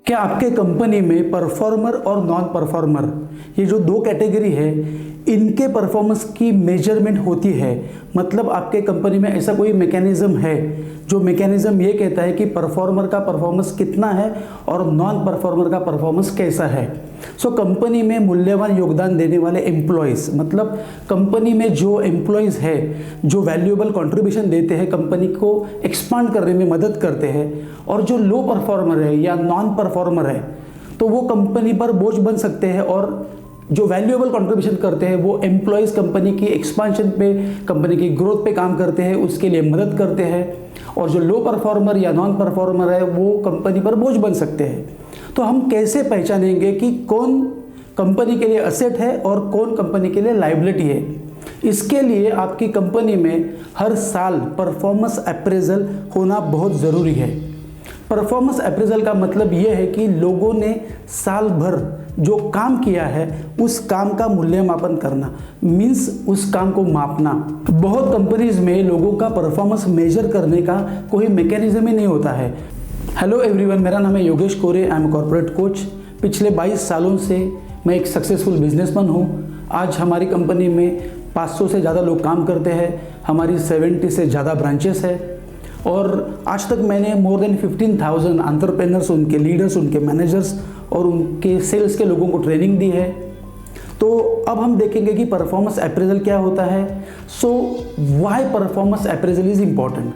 क्या आपके कंपनी में परफॉर्मर और नॉन परफॉर्मर ये जो दो कैटेगरी है इनके परफॉर्मेंस की मेजरमेंट होती है? मतलब आपके कंपनी में ऐसा कोई मैकेनिज्म है जो मैकेनिज्म ये कहता है कि परफॉर्मर का परफॉर्मेंस कितना है और नॉन परफॉर्मर का परफॉर्मेंस कैसा है? कंपनी में मूल्यवान योगदान देने वाले एम्प्लॉयज़, मतलब कंपनी में जो एम्प्लॉयज़ है जो वैल्यूएबल कंट्रीब्यूशन देते हैं, कंपनी को एक्सपांड करने में मदद करते हैं, और जो लो परफॉर्मर है या नॉन परफॉर्मर है तो वो कंपनी पर बोझ बन सकते हैं, और जो वैल्यूएबल कंट्रीब्यूशन करते हैं वो एम्प्लॉयज़ कंपनी की एक्सपांशन पे, कंपनी की ग्रोथ पे काम करते हैं, उसके लिए मदद करते हैं, और जो लो परफॉर्मर या नॉन परफॉर्मर है वो कंपनी पर बोझ बन सकते हैं। तो हम कैसे पहचानेंगे कि कौन कंपनी के लिए असेट है और कौन कंपनी के लिए लायबिलिटी है? इसके लिए आपकी कंपनी में हर साल परफॉर्मेंस अप्रेजल होना बहुत ज़रूरी है। परफॉर्मेंस अप्रेजल का मतलब यह है कि लोगों ने साल भर जो काम किया है उस काम का मूल्यमापन करना, मीन्स उस काम को मापना। बहुत कंपनीज में लोगों का परफॉर्मेंस मेजर करने का कोई मैकेनिज्म ही नहीं होता है। हेलो एवरीवन, मेरा नाम है योगेश कोरे, आई एम कॉर्पोरेट कोच। पिछले 22 सालों से मैं एक सक्सेसफुल बिजनेसमैन हूँ। आज हमारी कंपनी में 500 से ज़्यादा लोग काम करते हैं, हमारी 70 से ज़्यादा ब्रांचेस है, और आज तक मैंने मोर देन 15,000 एंटरप्रेन्योर्स, उनके लीडर्स, उनके मैनेजर्स और उनके सेल्स के लोगों को ट्रेनिंग दी है। तो अब हम देखेंगे कि परफॉर्मेंस अप्रेजल क्या होता है। Why performance appraisal is important?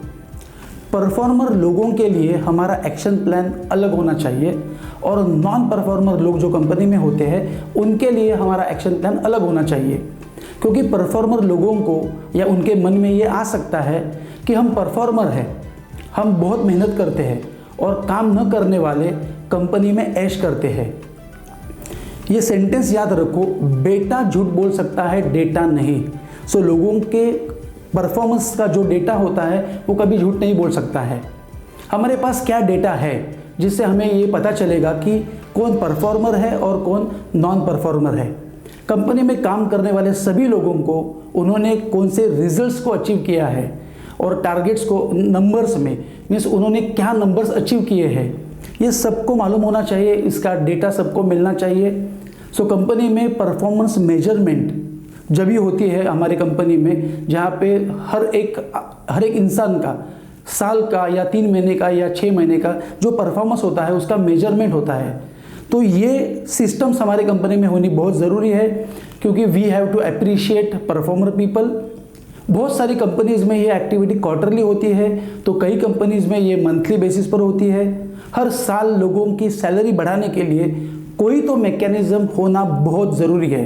Performer लोगों के लिए हमारा एक्शन प्लान अलग होना चाहिए, और नॉन परफॉर्मर लोग जो कंपनी में होते हैं उनके लिए हमारा एक्शन प्लान अलग होना चाहिए। क्योंकि परफॉर्मर लोगों को या उनके मन में ये आ सकता है कि हम परफॉर्मर हैं, हम बहुत मेहनत करते हैं, और काम न करने वाले कंपनी में ऐश करते हैं। ये सेंटेंस याद रखो, बेटा झूठ बोल सकता है, डेटा नहीं। लोगों के परफॉर्मेंस का जो डेटा होता है वो कभी झूठ नहीं बोल सकता है। हमारे पास क्या डेटा है जिससे हमें ये पता चलेगा कि कौन परफॉर्मर है और कौन नॉन परफॉर्मर है? कंपनी में काम करने वाले सभी लोगों को उन्होंने कौन से रिजल्ट्स को अचीव किया है, और टारगेट्स को नंबर्स में, मीन्स उन्होंने क्या नंबर्स अचीव किए हैं, ये सबको मालूम होना चाहिए। इसका डेटा सबको मिलना चाहिए। कंपनी में परफॉर्मेंस मेजरमेंट जब भी होती है हमारी कंपनी में, जहाँ पे हर एक इंसान का साल का या 3 महीने का या 6 महीने का जो परफॉर्मेंस होता है उसका मेजरमेंट होता है। तो ये सिस्टम्स हमारे कंपनी में होनी बहुत ज़रूरी है, क्योंकि we have to appreciate performer people. बहुत सारी कंपनीज़ में ये एक्टिविटी क्वार्टरली होती है, तो कई कंपनीज़ में ये मंथली बेसिस पर होती है। हर साल लोगों की सैलरी बढ़ाने के लिए कोई तो मैकेनिज्म होना बहुत ज़रूरी है।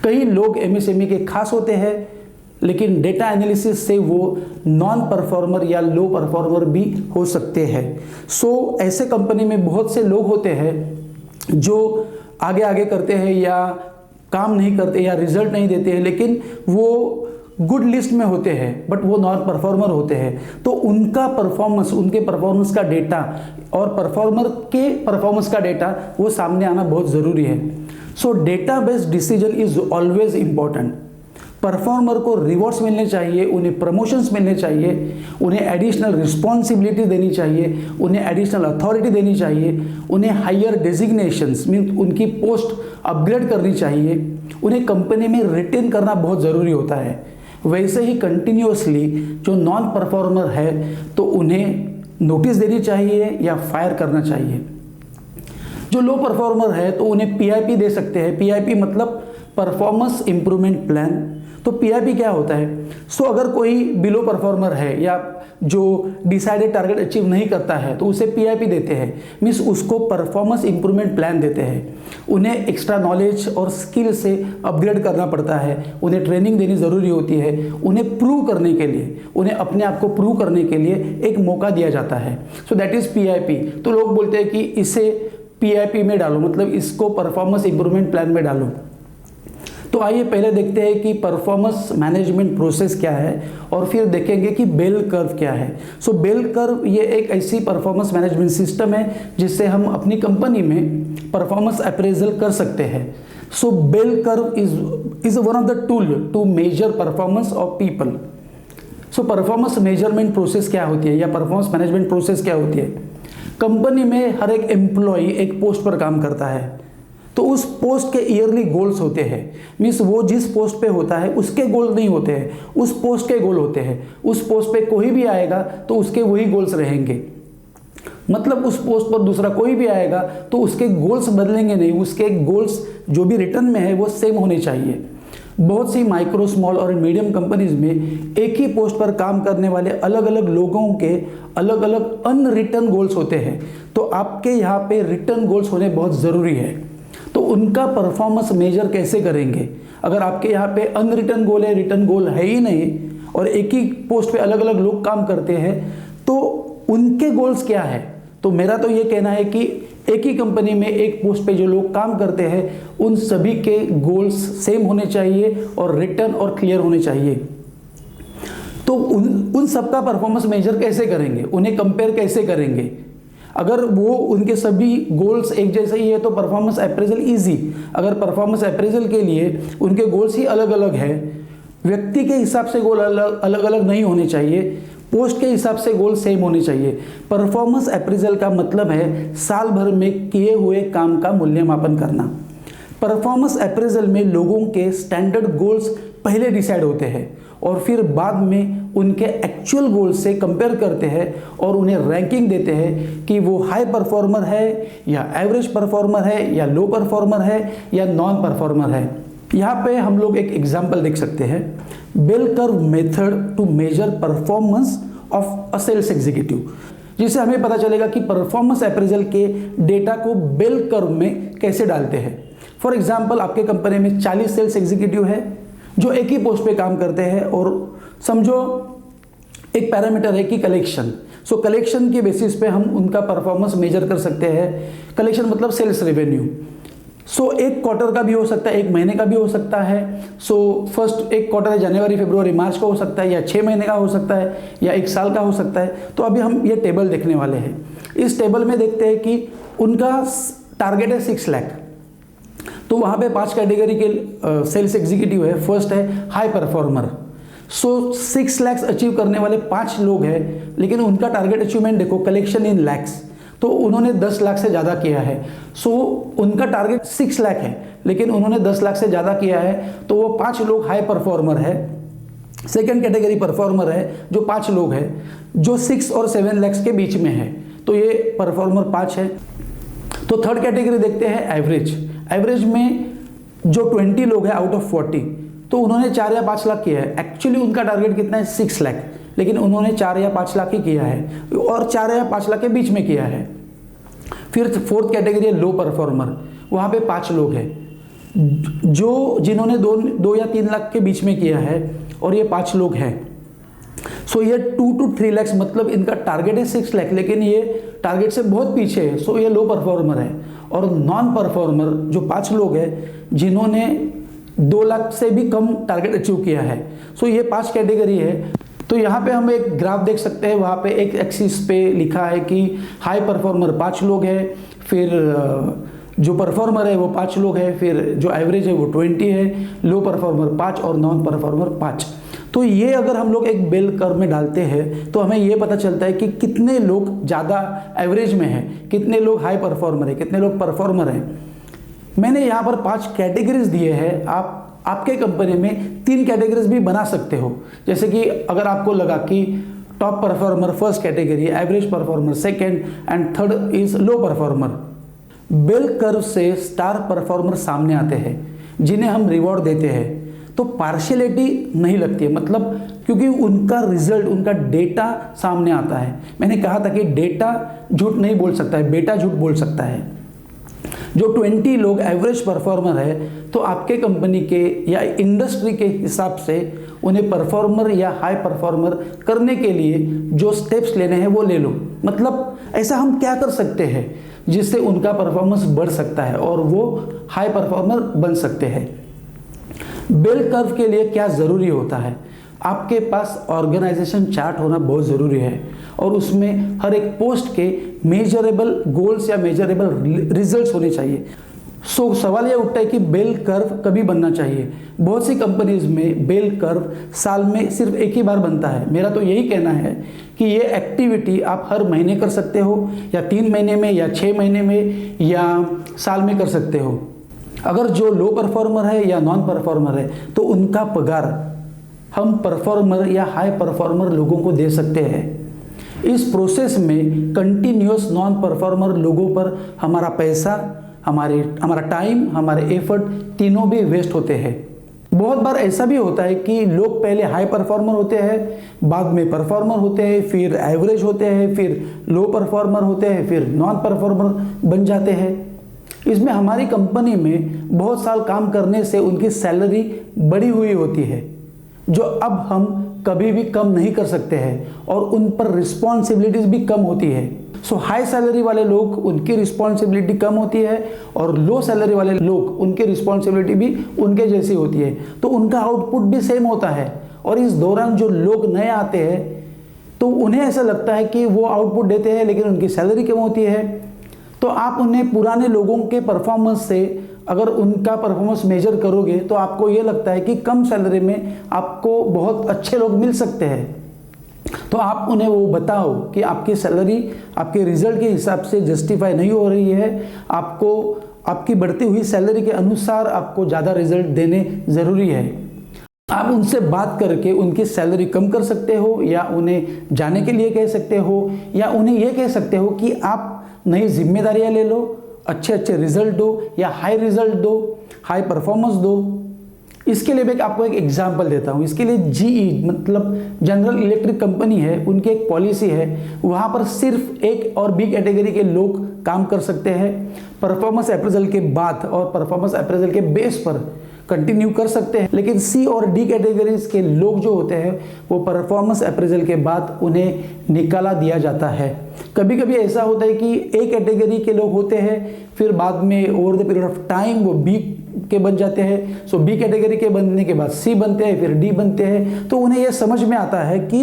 कई लोग एमएसएमई के खास होते हैं, लेकिन डेटा एनालिसिस से वो नॉन परफॉर्मर या लो परफॉर्मर भी हो सकते हैं। ऐसे कंपनी में बहुत से लोग होते हैं जो आगे आगे करते हैं या काम नहीं करते या रिजल्ट नहीं देते हैं, लेकिन वो गुड लिस्ट में होते हैं, बट वो नॉन परफॉर्मर होते हैं। तो उनका परफॉर्मेंस, उनके परफॉर्मेंस का डेटा और परफॉर्मर के परफॉर्मेंस का डेटा वो सामने आना बहुत ज़रूरी है। Data based decision is always important. Performer को रिवॉर्ड्स मिलने चाहिए, उन्हें प्रमोशंस मिलने चाहिए, उन्हें एडिशनल रिस्पॉन्सिबिलिटी देनी चाहिए, उन्हें एडिशनल अथॉरिटी देनी चाहिए, उन्हें हायर डेजिग्नेशंस मीन उनकी पोस्ट अपग्रेड करनी चाहिए, उन्हें कंपनी में रिटेन करना बहुत ज़रूरी होता है। वैसे ही कंटिन्यूअसली जो नॉन परफॉर्मर है तो उन्हें नोटिस देनी चाहिए या फायर करना चाहिए। जो लो परफॉर्मर है तो उन्हें पीआईपी दे सकते हैं। पीआईपी मतलब परफॉर्मेंस इंप्रूवमेंट प्लान। तो पीआईपी क्या होता है? अगर कोई बिलो परफॉर्मर है या जो डिसाइडेड टारगेट अचीव नहीं करता है तो उसे पीआईपी देते हैं, मीन्स उसको परफॉर्मेंस इंप्रूवमेंट प्लान देते हैं। उन्हें एक्स्ट्रा नॉलेज और स्किल से अपग्रेड करना पड़ता है, उन्हें ट्रेनिंग देनी ज़रूरी होती है, उन्हें प्रूव करने के लिए, उन्हें अपने आप को प्रूव करने के लिए एक मौका दिया जाता है। That is PIP. तो लोग बोलते हैं कि इसे पीआईपी में डालो, मतलब इसको परफॉर्मेंस इंप्रूवमेंट प्लान में डालो। तो आइए पहले देखते हैं कि परफॉर्मेंस मैनेजमेंट प्रोसेस क्या है, और फिर देखेंगे कि बेल कर्व क्या है। बेल कर्व ये एक ऐसी परफॉर्मेंस मैनेजमेंट सिस्टम है जिससे हम अपनी कंपनी में परफॉर्मेंस अप्रेजल कर सकते हैं। Bell curve is one of the tool to measure performance of people. Performance measurement process क्या होती है या परफॉर्मेंस मैनेजमेंट प्रोसेस क्या होती है? कंपनी में हर एक एम्प्लॉय एक पोस्ट पर काम करता है, तो उस पोस्ट के ईयरली गोल्स होते हैं। मीन्स वो जिस पोस्ट पे होता है उसके गोल नहीं होते हैं, उस पोस्ट के गोल होते हैं। उस पोस्ट पे कोई भी आएगा तो उसके वही गोल्स रहेंगे। मतलब उस पोस्ट पर दूसरा कोई भी आएगा तो उसके गोल्स बदलेंगे नहीं, उसके गोल्स जो भी रिटर्न में है वो सेम होने चाहिए। बहुत सी माइक्रो, स्मॉल और मीडियम कंपनीज में एक ही पोस्ट पर काम करने वाले अलग अलग लोगों के अलग अलग अनरिटन गोल्स होते हैं। तो आपके यहाँ पे रिटर्न गोल्स होने बहुत ज़रूरी है। तो उनका परफॉर्मेंस मेजर कैसे करेंगे? अगर आपके यहाँ पे अनरिटन गोल है, रिटर्न गोल है ही नहीं, और एक ही पोस्ट पे अलग अलग लोग काम करते हैं, तो उनके गोल्स क्या है? तो मेरा तो ये कहना है कि एक ही कंपनी में एक पोस्ट पे जो लोग काम करते हैं उन सभी के गोल्स सेम होने चाहिए और रिटर्न और क्लियर होने चाहिए। तो उन सबका परफॉर्मेंस मेजर कैसे करेंगे, उन्हें कंपेयर कैसे करेंगे? अगर वो उनके सभी गोल्स एक जैसे ही है तो परफॉर्मेंस अप्रेजल इजी। अगर परफॉर्मेंस अप्रेजल के लिए उनके गोल्स ही अलग अलग है, व्यक्ति के हिसाब से गोल अलग अलग नहीं होने चाहिए, पोस्ट के हिसाब से गोल सेम होने चाहिए। परफॉर्मेंस अप्रेजल का मतलब है साल भर में किए हुए काम का मूल्यमापन करना। परफॉर्मेंस अप्रेजल में लोगों के स्टैंडर्ड गोल्स पहले डिसाइड होते हैं और फिर बाद में उनके एक्चुअल गोल से कंपेयर करते हैं और उन्हें रैंकिंग देते हैं कि वो हाई परफॉर्मर है या एवरेज परफॉर्मर है या लो परफॉर्मर है या नॉन परफॉर्मर है। यहाँ पे हम लोग एक एग्जाम्पल देख सकते हैं, bell curve method to measure performance of a sales executive, जिससे हमें पता चलेगा कि परफॉर्मेंस अप्रेजल के डेटा को बेल कर्व में कैसे डालते हैं। फॉर एग्जाम्पल, आपके कंपनी में 40 सेल्स एग्जीक्यूटिव है जो एक ही पोस्ट पे काम करते हैं, और समझो एक पैरामीटर है कि कलेक्शन। सो कलेक्शन के बेसिस पे हम उनका परफॉर्मेंस मेजर कर सकते हैं। कलेक्शन मतलब सेल्स रेवेन्यू। सो एक क्वार्टर का भी हो सकता है, एक महीने का भी हो सकता है। सो फर्स्ट एक क्वार्टर है जनवरी, फरवरी, मार्च का हो सकता है, या 6 महीने का हो सकता है, या 1 साल का हो सकता है। तो अभी हम ये टेबल देखने वाले हैं। इस टेबल में देखते हैं कि उनका टारगेट है 6 लाख। तो वहाँ पे 5 कैटेगरी के सेल्स एग्जीक्यूटिव है। फर्स्ट है हाई परफॉर्मर। सो 6 लाख अचीव करने वाले 5 लोग हैं, लेकिन उनका टारगेट अचीवमेंट देखो, कलेक्शन इन लैक्स, तो उन्होंने 10 लाख से ज़्यादा किया है। सो उनका टारगेट 6 लाख है, लेकिन उन्होंने 10 लाख से ज़्यादा किया है, तो वो 5 लोग हाई परफॉर्मर है। सेकेंड कैटेगरी परफॉर्मर है जो 5 लोग हैं, जो 6 और 7 लाख के बीच में है, तो ये परफॉर्मर 5 है। तो थर्ड कैटेगरी देखते हैं एवरेज। एवरेज में जो 20 लोग हैं आउट ऑफ 40, तो उन्होंने 4 या 5 लाख किया है। एक्चुअली उनका टारगेट कितना है? 6 लाख, लेकिन उन्होंने 4 या 5 लाख ही किया है, और 4 या 5 लाख के बीच में किया है। फिर फोर्थ कैटेगरी है लो परफॉर्मर। वहाँ पे 5 लोग हैं जिन्होंने 2 या 3 लाख के बीच में किया है, और ये 5 लोग हैं। सो ये 2 to 3 लाख, मतलब इनका टारगेट है 6 लाख, लेकिन ये टारगेट से बहुत पीछे है। सो ये लो परफॉर्मर है। और नॉन परफॉर्मर जो 5 लोग हैं जिन्होंने 2 लाख से भी कम टारगेट अचीव किया है। सो ये 5 कैटेगरी है। तो यहाँ पे हम एक ग्राफ देख सकते हैं। वहाँ पे एक एक्सिस पे लिखा है कि हाई परफॉर्मर 5 लोग हैं, फिर जो परफॉर्मर है वो 5 लोग हैं, फिर जो एवरेज है वो 20 है, लो परफॉर्मर 5 और नॉन परफॉर्मर 5। तो ये अगर हम लोग एक बेल कर्व में डालते हैं तो हमें ये पता चलता है कि कितने लोग ज़्यादा एवरेज में हैं, कितने लोग हाई परफॉर्मर है, कितने लोग परफॉर्मर हैं। मैंने यहाँ पर 5 कैटेगरीज दिए हैं। आपके कंपनी में 3 कैटेगरीज भी बना सकते हो। जैसे कि अगर आपको लगा कि top performer first category, average performer second, and third is low performer. Bell curve से स्टार परफॉर्मर सामने आते हैं जिन्हें हम रिवॉर्ड देते हैं। तो पार्शियलिटी नहीं लगती है, मतलब क्योंकि उनका रिजल्ट, उनका डेटा सामने आता है। मैंने कहा था कि डेटा झूठ नहीं बोल सकता है, बेटा झूठ बोल सकता है। जो 20 लोग एवरेज परफॉर्मर है, तो आपके कंपनी के या इंडस्ट्री के हिसाब से उन्हें परफॉर्मर या हाई परफॉर्मर करने के लिए जो स्टेप्स लेने हैं वो ले लो। मतलब ऐसा हम क्या कर सकते हैं जिससे उनका परफॉर्मेंस बढ़ सकता है और वो हाई परफॉर्मर बन सकते हैं। बेल कर्व के लिए क्या ज़रूरी होता है? आपके पास ऑर्गेनाइजेशन चार्ट होना बहुत ज़रूरी है, और उसमें हर एक पोस्ट के मेजरेबल गोल्स या मेजरेबल रिजल्ट्स होने चाहिए। सो सवाल ये उठता है कि बेल कर्व कभी बनना चाहिए। बहुत सी कंपनीज में बेल कर्व साल में सिर्फ एक ही बार बनता है। मेरा तो यही कहना है कि ये एक्टिविटी आप हर महीने कर सकते हो, या 3 महीने में, या 6 महीने में, या साल में कर सकते हो। अगर जो लो परफॉर्मर है या नॉन परफॉर्मर है तो उनका पगार हम परफॉर्मर या हाई परफॉर्मर लोगों को दे सकते हैं। इस प्रोसेस में कंटिन्यूअस नॉन परफॉर्मर लोगों पर हमारा पैसा, हमारा टाइम, हमारे एफर्ट तीनों भी वेस्ट होते हैं। बहुत बार ऐसा भी होता है कि लोग पहले हाई परफॉर्मर होते हैं, बाद में परफॉर्मर होते हैं, फिर एवरेज होते हैं, फिर लो परफॉर्मर होते हैं, फिर नॉन परफॉर्मर बन जाते हैं। इसमें हमारी कंपनी में बहुत साल काम करने से उनकी सैलरी बढ़ी हुई होती है, जो अब हम कभी भी कम नहीं कर सकते हैं, और उन पर रिस्पॉन्सिबिलिटीज भी कम होती है। सो हाई सैलरी वाले लोग, उनकी रिस्पॉन्सिबिलिटी कम होती है, और लो सैलरी वाले लोग, उनकी रिस्पॉन्सिबिलिटी भी उनके जैसी होती है, तो उनका आउटपुट भी सेम होता है। और इस दौरान जो लोग नए आते हैं तो उन्हें ऐसा लगता है कि वो आउटपुट देते हैं लेकिन उनकी सैलरी कम होती है। तो आप उन्हें पुराने लोगों के परफॉर्मेंस से अगर उनका परफॉर्मेंस मेजर करोगे तो आपको ये लगता है कि कम सैलरी में आपको बहुत अच्छे लोग मिल सकते हैं। तो आप उन्हें वो बताओ कि आपकी सैलरी आपके रिजल्ट के हिसाब से जस्टिफाई नहीं हो रही है, आपको आपकी बढ़ती हुई सैलरी के अनुसार आपको ज़्यादा रिजल्ट देने ज़रूरी है। आप उनसे बात करके उनकी सैलरी कम कर सकते हो, या उन्हें जाने के लिए कह सकते हो, या उन्हें ये कह सकते हो कि आप नई जिम्मेदारियां ले लो, अच्छे अच्छे रिजल्ट दो, या हाई रिजल्ट दो, हाई परफॉर्मेंस दो। इसके लिए मैं आपको एक एग्जांपल देता हूँ। इसके लिए जीई मतलब जनरल इलेक्ट्रिक कंपनी है, उनकी एक पॉलिसी है, वहाँ पर सिर्फ एक और बी कैटेगरी के लोग काम कर सकते हैं। परफॉर्मेंस अप्रेजल के बाद और परफॉर्मेंस अप्रेजल के बेस पर कंटिन्यू कर सकते हैं, लेकिन सी और डी कैटेगरीज के लोग जो होते हैं वो परफॉर्मेंस अप्रेजल के बाद उन्हें निकाला दिया जाता है। कभी कभी ऐसा होता है कि ए कैटेगरी के लोग होते हैं, फिर बाद में over the period of time वो बी के बन जाते हैं। सो बी कैटेगरी के बनने के बाद सी बनते हैं, फिर डी बनते हैं। तो उन्हें यह समझ में आता है कि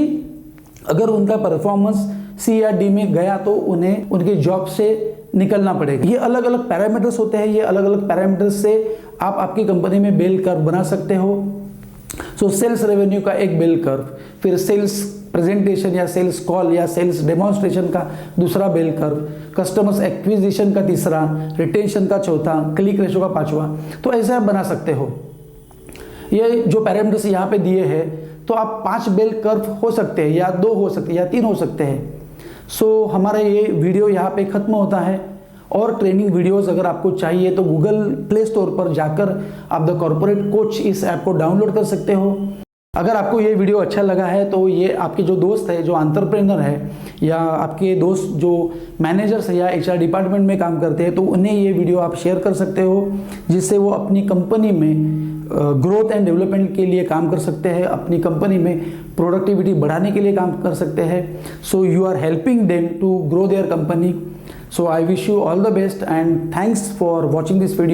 अगर उनका परफॉर्मेंस सी या डी में गया तो उन्हें उनकी जॉब से निकलना पड़ेगा। ये अलग अलग पैरामीटर्स होते हैं, ये अलग अलग पैरामीटर्स से आप आपकी कंपनी में बेल कर्व बना सकते हो। सो सेल्स रेवेन्यू का एक बेल कर्व, फिर सेल्स प्रेजेंटेशन या सेल्स कॉल या सेल्स डेमोन्स्ट्रेशन का दूसरा बेल कर्व, कस्टमर्स एक्विजिशन का तीसरा, रिटेंशन का चौथा, क्लिक रेशो का पांचवा। तो ऐसे आप बना सकते हो। ये जो पैरामीटर्स यहाँ पे दिए हैं, तो आप 5 बेल कर्व हो सकते हैं, या 2 हो सकते हैं, या 3 हो सकते हैं। सो हमारा ये वीडियो यहाँ पे ख़त्म होता है। और ट्रेनिंग वीडियोस अगर आपको चाहिए तो गूगल प्ले स्टोर पर जाकर आप द कॉर्पोरेट कोच इस ऐप को डाउनलोड कर सकते हो। अगर आपको ये वीडियो अच्छा लगा है तो ये आपके जो दोस्त है, जो एंटरप्रेन्योर है, या आपके दोस्त जो मैनेजर्स है या एचआर डिपार्टमेंट में काम करते हैं, तो उन्हें ये वीडियो आप शेयर कर सकते हो, जिससे वो अपनी कंपनी में ग्रोथ एंड डेवलपमेंट के लिए काम कर सकते हैं, अपनी कंपनी में प्रोडक्टिविटी बढ़ाने के लिए काम कर सकते हैं। So you are helping them to grow their company. So I wish you all the best and thanks for watching this video.